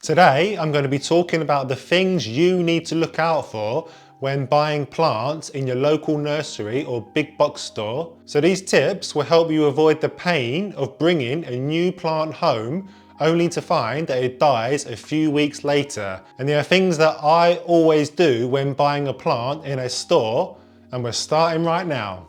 Today I'm going to be talking about the things you need to look out for when buying plants in your local nursery or big box store. So these tips will help you avoid the pain of bringing a new plant home only to find that it dies a few weeks later. And there are things that I always do when buying a plant in a store, and we're starting right now.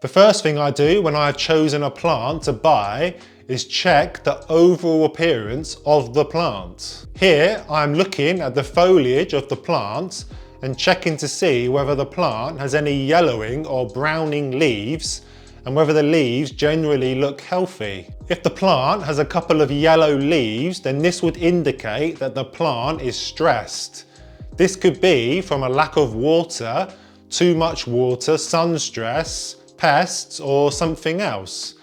The first thing I do when I've chosen a plant to buy is check the overall appearance of the plant. Here I'm looking at the foliage of the plant and checking to see whether the plant has any yellowing or browning leaves and whether the leaves generally look healthy. If the plant has a couple of yellow leaves, then this would indicate that the plant is stressed. This could be from a lack of water, too much water, sun stress, pests or something else.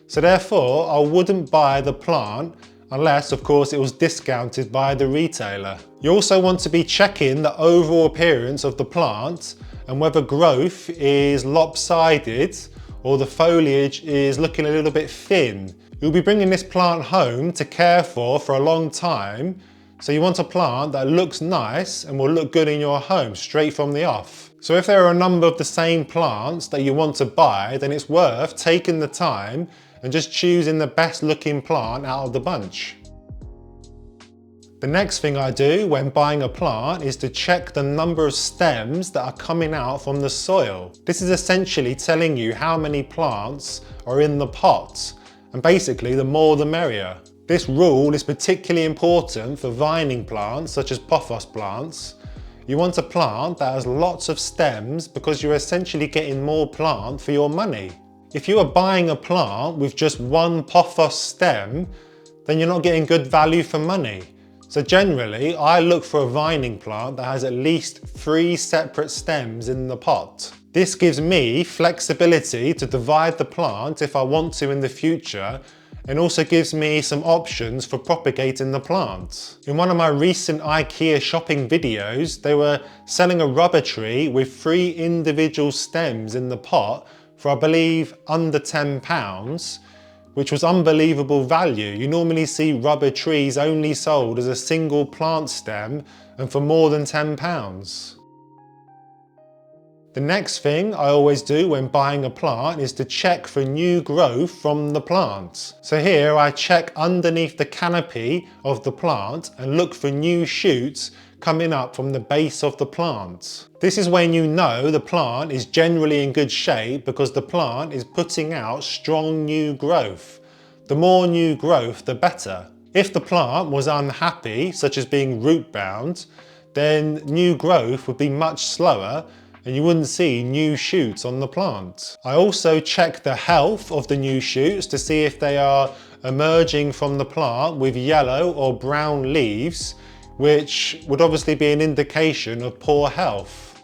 So therefore I wouldn't buy the plant unless of course it was discounted by the retailer. You also want to be checking the overall appearance of the plant and whether growth is lopsided or the foliage is looking a little bit thin. You'll be bringing this plant home to care for a long time, so you want a plant that looks nice and will look good in your home straight from the off. So if there are a number of the same plants that you want to buy, then it's worth taking the time and just choosing the best looking plant out of the bunch. The next thing I do when buying a plant is to check the number of stems that are coming out from the soil. This is essentially telling you how many plants are in the pot, and basically the more the merrier. This rule is particularly important for vining plants such as pothos plants. You want a plant that has lots of stems because you're essentially getting more plant for your money. If you are buying a plant with just one pothos stem, then you're not getting good value for money. So generally, I look for a vining plant that has at least 3 separate stems in the pot. This gives me flexibility to divide the plant if I want to in the future, and also gives me some options for propagating the plant. In one of my recent IKEA shopping videos, they were selling a rubber tree with 3 individual stems in the pot for I believe under £10, which was unbelievable value. You normally see rubber trees only sold as a single plant stem and for more than £10. The next thing I always do when buying a plant is to check for new growth from the plant. So here I check underneath the canopy of the plant and look for new shoots coming up from the base of the plant. This is when you know the plant is generally in good shape because the plant is putting out strong new growth. The more new growth, the better. If the plant was unhappy, such as being root bound, then new growth would be much slower and you wouldn't see new shoots on the plant. I also check the health of the new shoots to see if they are emerging from the plant with yellow or brown leaves, which would obviously be an indication of poor health.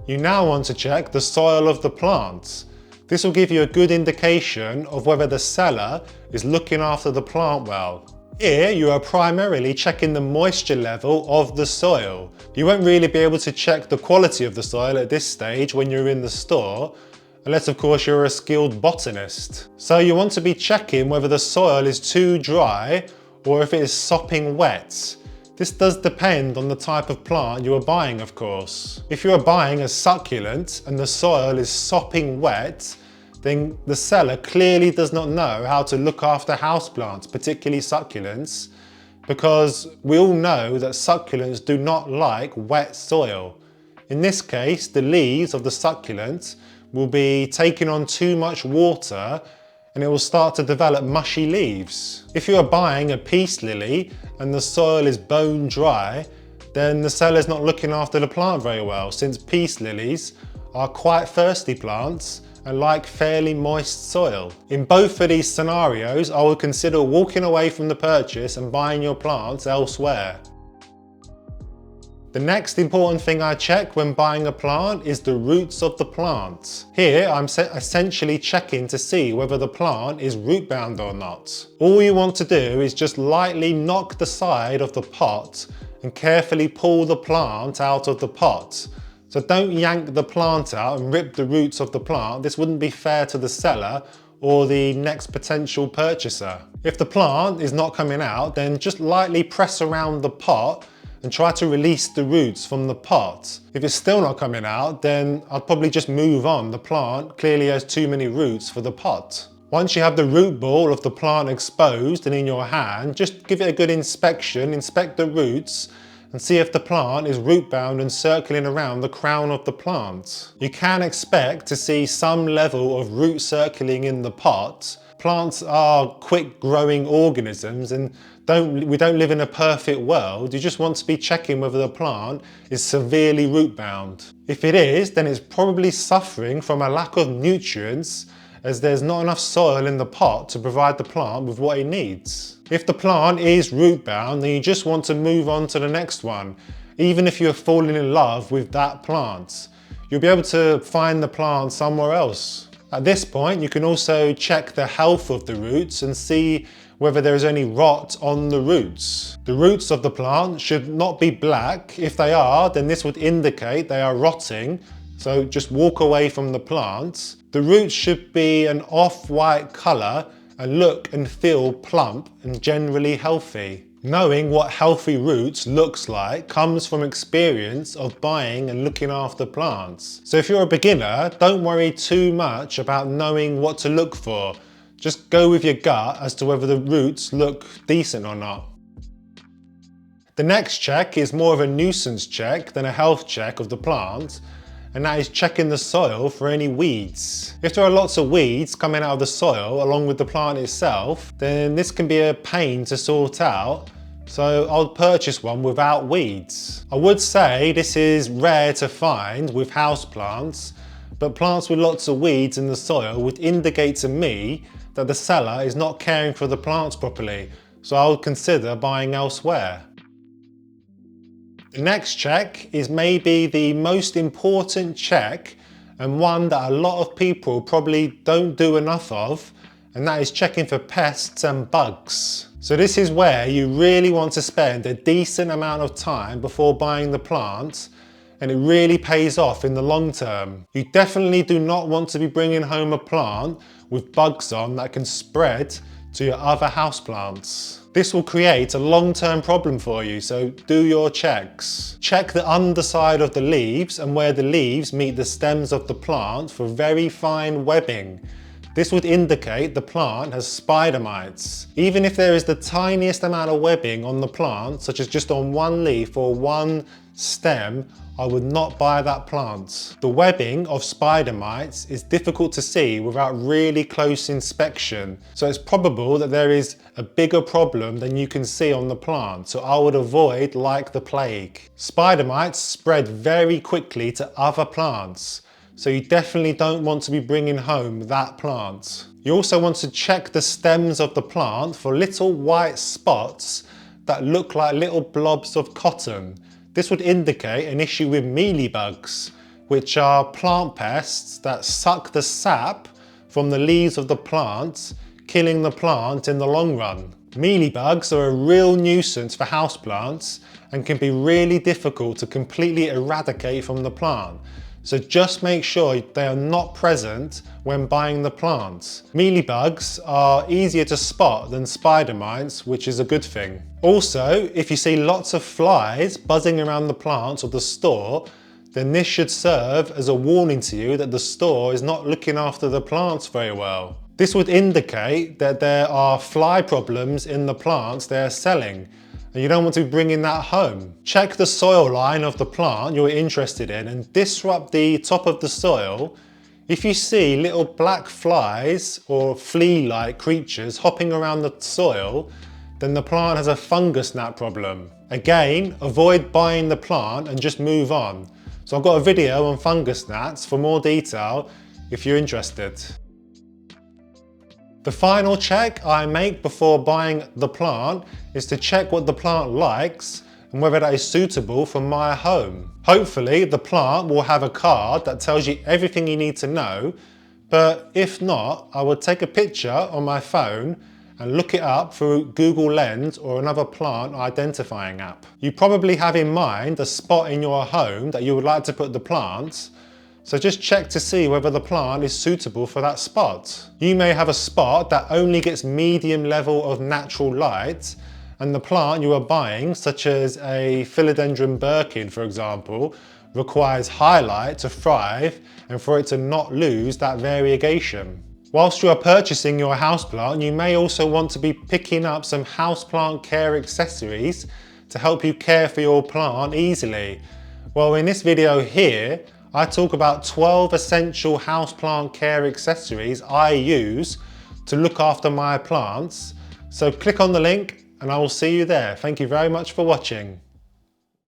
You now want to check the soil of the plant. This will give you a good indication of whether the seller is looking after the plant well. Here you are primarily checking the moisture level of the soil. You won't really be able to check the quality of the soil at this stage when you're in the store, unless of course you're a skilled botanist. So you want to be checking whether the soil is too dry or if it is sopping wet. This does depend on the type of plant you are buying, of course. If you are buying a succulent and the soil is sopping wet, then the seller clearly does not know how to look after houseplants, particularly succulents, because we all know that succulents do not like wet soil. In this case, the leaves of the succulent will be taking on too much water and it will start to develop mushy leaves. If you are buying a peace lily and the soil is bone dry, then the seller's not looking after the plant very well, since peace lilies are quite thirsty plants and like fairly moist soil. In both of these scenarios, I would consider walking away from the purchase and buying your plants elsewhere. The next important thing I check when buying a plant is the roots of the plant. Here I'm essentially checking to see whether the plant is root bound or not. All you want to do is just lightly knock the side of the pot and carefully pull the plant out of the pot. So don't yank the plant out and rip the roots of the plant. This wouldn't be fair to the seller or the next potential purchaser. If the plant is not coming out, then just lightly press around the pot and try to release the roots from the pot. If it's still not coming out, then I'd probably just move on. The plant clearly has too many roots for the pot. Once you have the root ball of the plant exposed and in your hand, just give it a good inspection, inspect the roots, and see if the plant is root bound and circling around the crown of the plant. You can expect to see some level of root circling in the pot. Plants are quick growing organisms and we don't live in a perfect world. You just want to be checking whether the plant is severely root bound. If it is, then it's probably suffering from a lack of nutrients, as there's not enough soil in the pot to provide the plant with what it needs. If the plant is root bound, then you just want to move on to the next one, even if you're falling in love with that plant. You'll be able to find the plant somewhere else. At this point, you can also check the health of the roots and see whether there is any rot on the roots. The roots of the plant should not be black. If they are, then this would indicate they are rotting, so just walk away from the plant. The roots should be an off-white colour and look and feel plump and generally healthy. Knowing what healthy roots looks like comes from experience of buying and looking after plants. So if you're a beginner, don't worry too much about knowing what to look for. Just go with your gut as to whether the roots look decent or not. The next check is more of a nuisance check than a health check of the plant, and that is checking the soil for any weeds. If there are lots of weeds coming out of the soil along with the plant itself, then this can be a pain to sort out, so I'll purchase one without weeds. I would say this is rare to find with houseplants, but plants with lots of weeds in the soil would indicate to me that the seller is not caring for the plants properly, so I would consider buying elsewhere. The next check is maybe the most important check, and one that a lot of people probably don't do enough of, and that is checking for pests and bugs. So this is where you really want to spend a decent amount of time before buying the plant, and it really pays off in the long term. You definitely do not want to be bringing home a plant with bugs on that can spread to your other houseplants. This will create a long-term problem for you, so do your checks. Check the underside of the leaves and where the leaves meet the stems of the plant for very fine webbing. This would indicate the plant has spider mites. Even if there is the tiniest amount of webbing on the plant, such as just on one leaf or one stem, I would not buy that plant. The webbing of spider mites is difficult to see without really close inspection, so it's probable that there is a bigger problem than you can see on the plant, so I would avoid like the plague. Spider mites spread very quickly to other plants, so you definitely don't want to be bringing home that plant. You also want to check the stems of the plant for little white spots that look like little blobs of cotton. This would indicate an issue with mealybugs, which are plant pests that suck the sap from the leaves of the plant, killing the plant in the long run. Mealybugs are a real nuisance for houseplants and can be really difficult to completely eradicate from the plant. So just make sure they are not present when buying the plants. Mealybugs are easier to spot than spider mites, which is a good thing. Also, if you see lots of flies buzzing around the plants or the store, then this should serve as a warning to you that the store is not looking after the plants very well. This would indicate that there are fly problems in the plants they are selling, and you don't want to be bringing that home. Check the soil line of the plant you're interested in and disrupt the top of the soil. If you see little black flies or flea-like creatures hopping around the soil, then the plant has a fungus gnat problem. Again, avoid buying the plant and just move on. So I've got a video on fungus gnats for more detail if you're interested. The final check I make before buying the plant is to check what the plant likes and whether that is suitable for my home. Hopefully the plant will have a card that tells you everything you need to know, but if not, I would take a picture on my phone and look it up through Google Lens or another plant identifying app. You probably have in mind a spot in your home that you would like to put the plants, So just check to see whether the plant is suitable for that spot. You may have a spot that only gets medium level of natural light, and the plant you are buying, such as a Philodendron Birkin for example, requires high light to thrive and for it to not lose that variegation. Whilst you are purchasing your houseplant, you may also want to be picking up some houseplant care accessories to help you care for your plant easily. Well, in this video here, I talk about 12 essential houseplant care accessories I use to look after my plants. So click on the link and I will see you there. Thank you very much for watching.